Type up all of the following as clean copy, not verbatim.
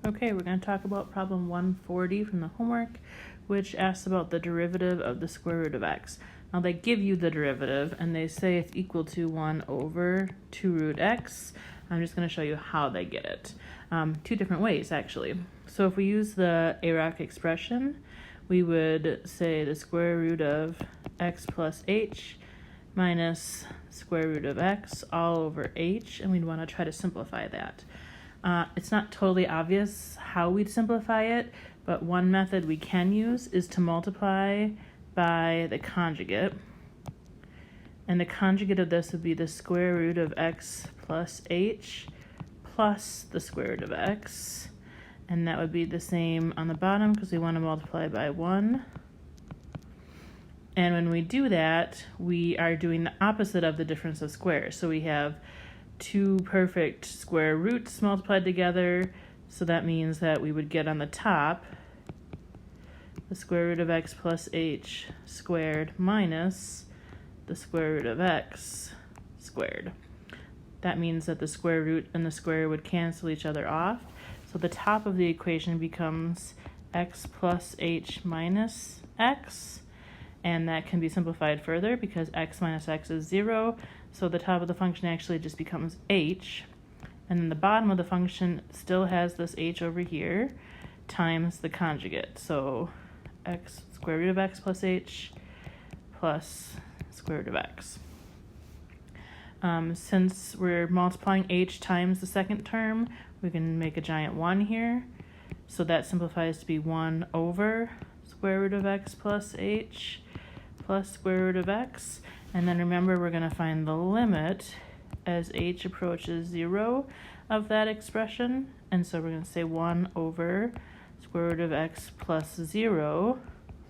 Okay, we're going to talk about problem 140 from the homework, which asks about the derivative of the square root of x. Now they give you the derivative and they say it's equal to 1 over 2 root x. I'm just going to show you how they get it. Two different ways actually. So if we use the AROC expression, we would say the square root of x plus h minus square root of x all over h, and we'd want to try to simplify that. It's not totally obvious how we'd simplify it, but one method we can use is to multiply by the conjugate. And the conjugate of this would be the square root of x plus h plus the square root of x. And that would be the same on the bottom because we want to multiply by 1. And when we do that, we are doing the opposite of the difference of squares. So we have two perfect square roots multiplied together, so that means that we would get on the top the square root of x plus h squared minus the square root of x squared. That means that the square root and the square would cancel each other off, so the top of the equation becomes x plus h minus x, and that can be simplified further because x minus x is 0, so the top of the function actually just becomes h, and then the bottom of the function still has this h over here times the conjugate, so x square root of x plus h plus square root of x. Since we're multiplying h times the second term, we can make a giant 1 here, so that simplifies to be 1 over square root of x plus h plus square root of x. And then remember, we're going to find the limit as h approaches 0 of that expression. And so we're going to say 1 over square root of x plus 0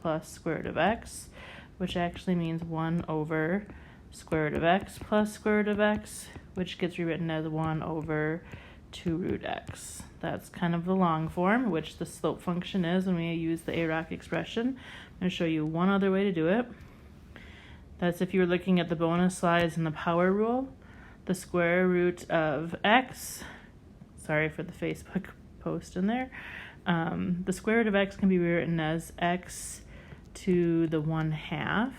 plus square root of x, which actually means 1 over square root of x plus square root of x, which gets rewritten as 1 over 2 root x. That's kind of the long form, which the slope function is when we use the AROC expression. I'm going to show you one other way to do it. That's if you were looking at the bonus slides in the power rule, the square root of x, sorry for the Facebook post in there, the square root of x can be rewritten as x to the 1/2,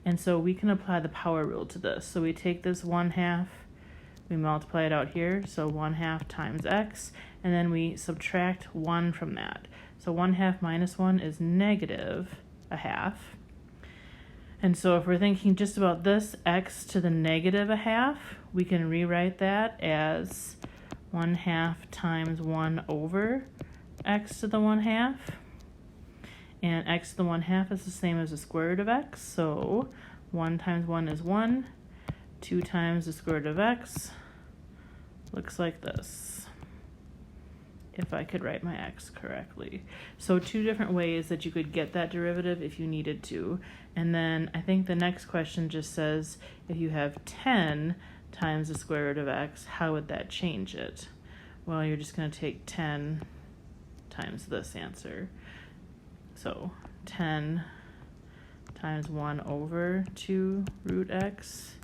and so we can apply the power rule to this. So we take this 1/2, we multiply it out here, so 1/2 times x, and then we subtract 1 from that. So 1/2 minus 1 is negative 1/2. And so if we're thinking just about this x to the negative 1/2, we can rewrite that as 1/2 times 1 over x to the 1/2. And x to the 1/2 is the same as the square root of x, so 1 times 1 is 1, 2 times the square root of x looks like this, if I could write my x correctly. So two different ways that you could get that derivative if you needed to. And then I think the next question just says, if you have 10 times the square root of x, how would that change it? Well, you're just going to take 10 times this answer. So 10 times 1 over 2 root x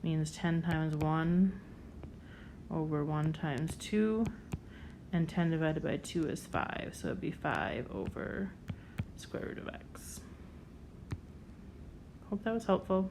means 10 times 1 over 1 times 2, and 10 divided by 2 is 5, so it would be 5 over square root of x. Hope that was helpful.